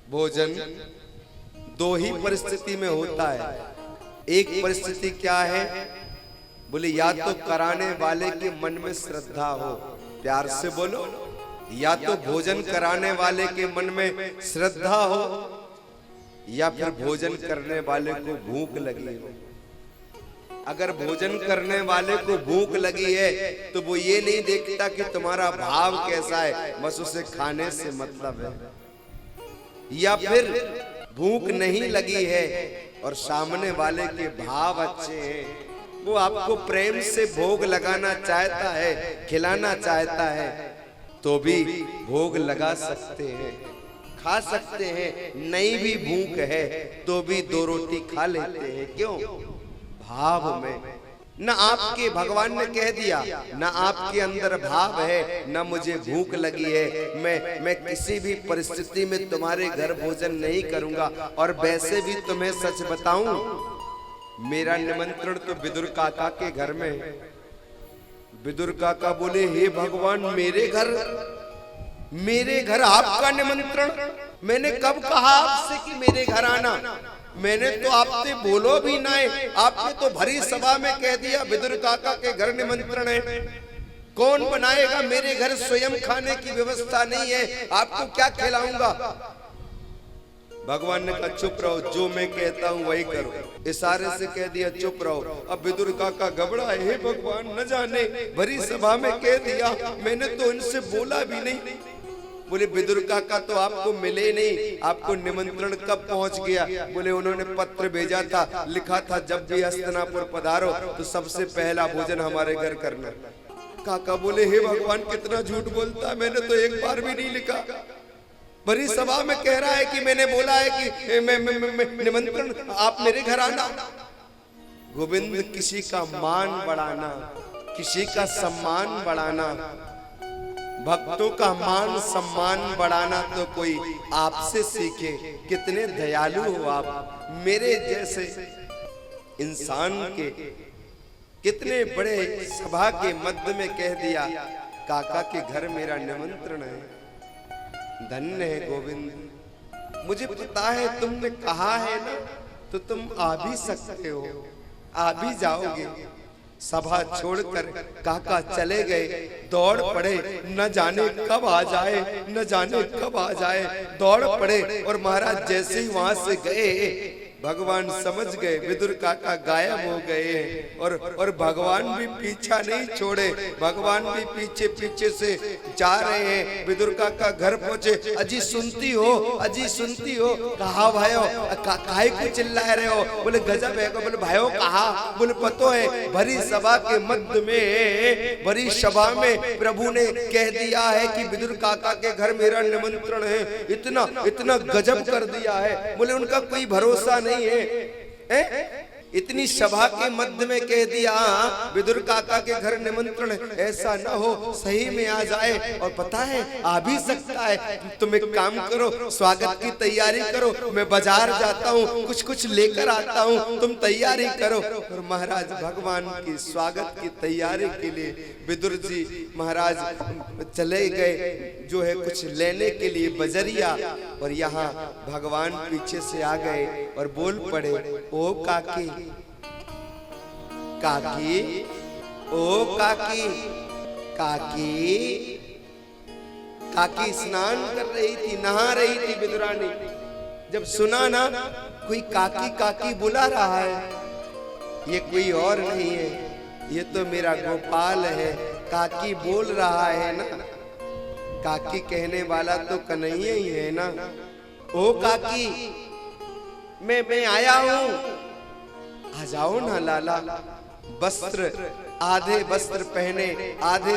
भोजन दो ही परिस्थिति में होता है। एक परिस्थिति क्या है? बोले या तो कराने वाले के मन में श्रद्धा हो, प्यार से बोलो, या तो भोजन कराने वाले के मन में श्रद्धा हो, या फिर भोजन करने वाले को भूख लगी हो। अगर भोजन करने वाले को भूख लगी है तो वो ये नहीं देखता कि तुम्हारा भाव कैसा है, बस उसे खाने से मतलब है। या फिर भूख नहीं लगी है और सामने वाले के भाव अच्छे हैं, वो आपको प्रेम से भोग लगाना चाहता है, खिलाना चाहता है, तो भी भोग लगा सकते हैं, खा सकते हैं। नहीं भी भूख है तो भी दो रोटी खा लेते हैं। क्यों? भाव में। न आपके भगवान ने कह दिया, न आपके अंदर भाव है, न मुझे भूख लगी है, मैं किसी भी परिस्थिति में तुम्हारे घर भोजन नहीं करूंगा। और वैसे भी तुम्हें सच बताऊं, मेरा निमंत्रण तो विदुर काका के घर में है। विदुर काका बोले, हे भगवान, मेरे घर आपका निमंत्रण? मैंने कब कहा आपसे कि मेरे घर आना? मैंने तो आपसे बोलो भी ना है, आपने तो भरी सभा में कह दिया विदुर काका के घर निमंत्रण है। कौन बनाएगा? मेरे घर स्वयं खाने की व्यवस्था नहीं है, आपको क्या खिलाऊंगा? भगवान ने कहा चुप रहो, जो मैं कहता हूं वही करो। इशारे से कह दिया चुप रहो। अब विदुर काका घबरा, हे भगवान, न जाने भरी सभा में कह दिया, मैंने तो इनसे बोला भी नहीं। बोले विदुर काका तो आपको मिले नहीं, आपको निमंत्रण कब पहुंच गया? बोले उन्होंने पत्र भेजा था, लिखा था जब भी हस्तिनापुर पधारो तो सबसे पहला भोजन हमारे घर करना। काका बोले, हे भगवान, कितना झूठ बोलता है, मैंने तो एक बार भी नहीं लिखा। बड़ी सभा में कह रहा है कि मैंने बोला है कि मैं निमंत्रण, आप मेरे घर आना। गोविंद, किसी का मान बढ़ाना, किसी का सम्मान बढ़ाना, भक्तों का मान सम्मान बढ़ाना तो कोई आपसे सीखे। कितने दयालु हो आप, मेरे जैसे इंसान के कितने बड़े सभा के मध्य में कह दिया काका के घर मेरा निमंत्रण है। धन्य है गोविंद, मुझे पता है तुमने कहा है ना, तो तुम आ भी सकते हो, आ भी जाओगे। सभा छोड़कर काका चले गए, दौड़ पड़े, न जाने कब आ जाए, न जाने कब आ जाए। दौड़ पड़े और महाराज जैसे ही वहां से गए, भगवान समझ गए विदुर काका गायब हो गए। और भगवान भी पीछा नहीं छोड़े, भगवान भी पीछे पीछे से जा रहे हैं। विदुर काका घर पहुंचे, अजी सुनती हो, अजी सुनती हो? कहा भाइयों, काहे को चिल्ला रहे हो? बोले गजब है। बोले भाइयों कहा? बोले पतो है, भरी सभा के मध्य में, भरी सभा में प्रभु ने कह दिया है कि विदुर काका के घर मेरा निमंत्रण है। इतना इतना गजब कर दिया है। बोले उनका कोई भरोसा नहीं है? इतनी सभा के मध्य में कह दिया विदुर काका के घर निमंत्रण है, ऐसा ना हो सही में आ जाए। और पता है आ भी सकता है। तुम एक काम करो, स्वागत की तैयारी करो, मैं बाजार जाता हूँ, कुछ कुछ लेकर आता हूँ, तुम तैयारी करो। और महाराज भगवान की स्वागत की तैयारी के लिए विदुर जी महाराज चले गए, जो है कुछ लेने के लिए बजरिया। और यहाँ भगवान पीछे से आ गए और बोल पड़े, ओ काकी, काकी, ओ काकी, काकी। काकी स्नान कर रही थी, नहा रही थी विदुरानी। जब सुना ना कोई काकी काकी बुला रहा है, ये कोई और नहीं है, ये तो मेरा गोपाल है। काकी बोल रहा है ना, काकी कहने वाला तो कन्हैया ही है ना। ओ काकी, मैं आया हूं, आ जाओ ना लाला। वस्त्र, आधे वस्त्र पहने, आधे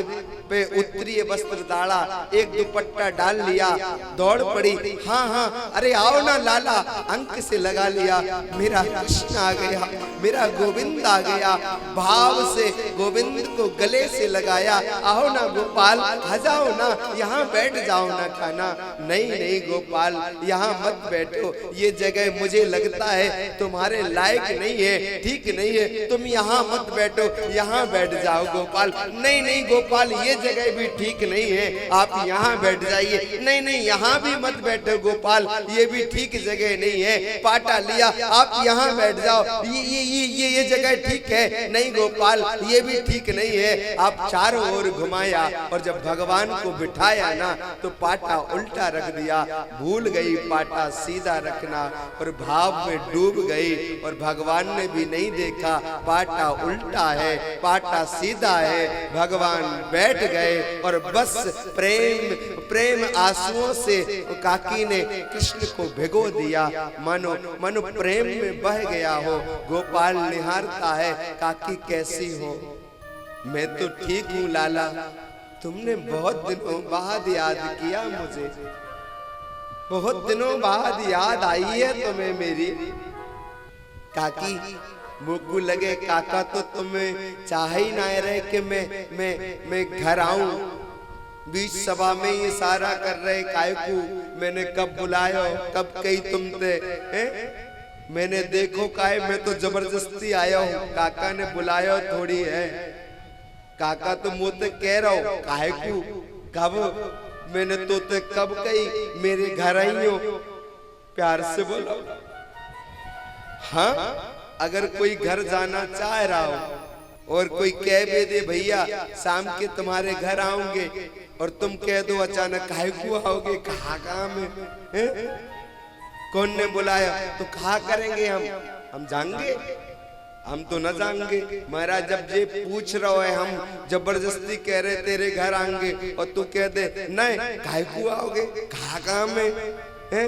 पे उत्तरीय वस्त्र डाला, एक दुपट्टा डाल लिया, दौड़ पड़ी। हाँ हाँ, अरे आओ ना लाला, अंक से लगा लिया। मेरा कृष्ण आ गया, मेरा गोविंद आ गया। भाव से गोविंद को गले से लगाया। आओ ना गोपाल, आ जाओ ना, यहाँ बैठ जाओ ना खाना। नहीं नहीं गोपाल, यहाँ मत बैठो, ये जगह मुझे लगता है तुम्हारे लायक नहीं है, ठीक नहीं है, तुम यहाँ मत बैठो, यहाँ बैठ जाओ गोपाल। नहीं नहीं गोपाल, ये जगह भी ठीक नहीं है, आप यहाँ बैठ जाइए। नहीं नहीं यहाँ भी मत बैठो गोपाल, ये भी ठीक जगह नहीं है। पाटा लिया, आप यहाँ बैठ जाओ, ये जगह ठीक है। नहीं गोपाल, ये भी ठीक नहीं है। आप चारों ओर घुमाया और जब भगवान को बिठाया ना तो पाटा उल्टा रख दिया। भूल गई पाटा सीधा रखना और भाव में डूब गई और भगवान ने भी नहीं देखा पाटा उल्टा है, पाटा सीधा है। भगवान बैठ गए और बस प्रेम प्रेम आंसुओं से काकी ने कृष्ण को भिगो दिया। मानो मानो प्रेम में बह गया हो। गोपाल निहारता है, काकी कैसी हो? मैं तो ठीक हूँ लाला, तुमने बहुत दिनों बाद याद किया मुझे, बहुत दिनों बाद याद आई है तुम्हें मेरी। काकी मुझको लगे काका तो तुम्हें चाह ही ना रहे कि मैं घर आऊं। बीच सभा में ये सारा कर रहे काय को, मैंने कब बुलायो, कब कही तुम थे? मैंने देखो काय, मैं तो जबरदस्ती आया हूँ, काका ने बुलाया थोड़ी है। काका तो मुँह ते कह रहा हो काय को, कब? मैंने तो ते कब कही मेरे घर आई हो? प्यार से बोलो। हाँ, अगर कोई घर जाना चाह रहा हो और कोई कह भी दे भैया शाम के तुम्हारे घर आऊंगे और तुम कह दो अचानक काहे को आओगे, कहाँ काम है? कौन ने बुलाया? तो कहा करेंगे हम जाएंगे? हम तो न जाएंगे। महाराज जब ये पूछ रहा है, हम जबरदस्ती कह रहे तेरे घर आएंगे और तू कह दे नहीं काहे को आओगे, कहाँ काम है?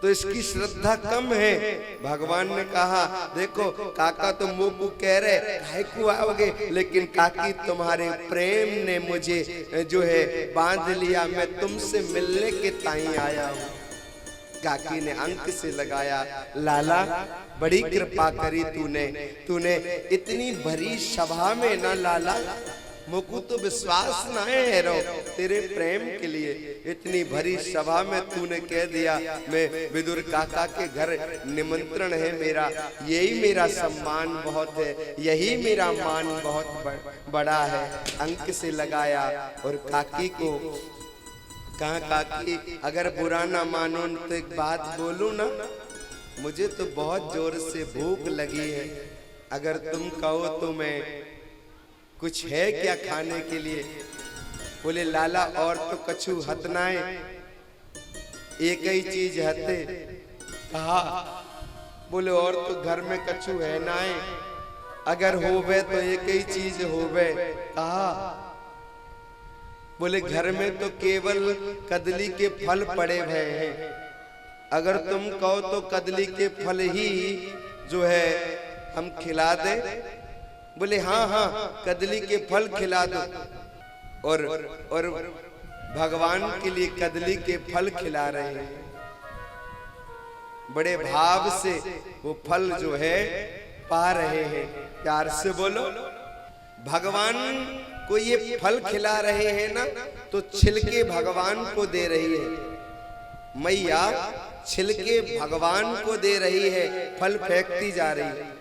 तो इसकी श्रद्धा कम है। भगवान ने कहा देखो काका तो मुंह को कह रहे काहे को आओगे, लेकिन काकी तुम्हारे प्रेम ने मुझे जो है बांध लिया, मैं तुमसे मिलने के ताई आया हूँ। काकी ने अंक से लगाया, लाला बड़ी कृपा करी तूने इतनी भरी सभा में ना लाला, मुझको तो विश्वास ना है रो तेरे प्रेम के लिए। इतनी भरी सभा में तूने कह दिया मैं विदुर काका के घर निमंत्रण है मेरा, यही मेरा सम्मान बहुत है, यही मेरा मान बहुत बड़ा है। अंक से लगाया और काकी को कहा काकी अगर बुरा ना मानो तो एक बात बोलूं ना, मुझे तो बहुत जोर से भूख लगी है, अगर तुम कहो तो मैं कुछ है क्या खाने के लिए? बोले लाला और तो कछु हतनाए, एक ही चीज हते। कहा बोले और तो घर में कछु है नाए, अगर होवे तो एक ही चीज होवे। कहा बोले घर में तो केवल कदली के फल पड़े हुए हैं, अगर तुम कहो तो कदली के फल ही जो है हम खिला दे। बोले हाँ हाँ कदली के फल खिला दो। और भगवान के लिए कदली के फल खिला रहे हैं, बड़े भाव से वो फल जो है पा रहे हैं। प्यार से बोलो, भगवान को ये फल खिला रहे हैं ना, तो छिलके भगवान को दे रही है मैया, छिलके भगवान को दे रही है, फल फेंकती जा रही है।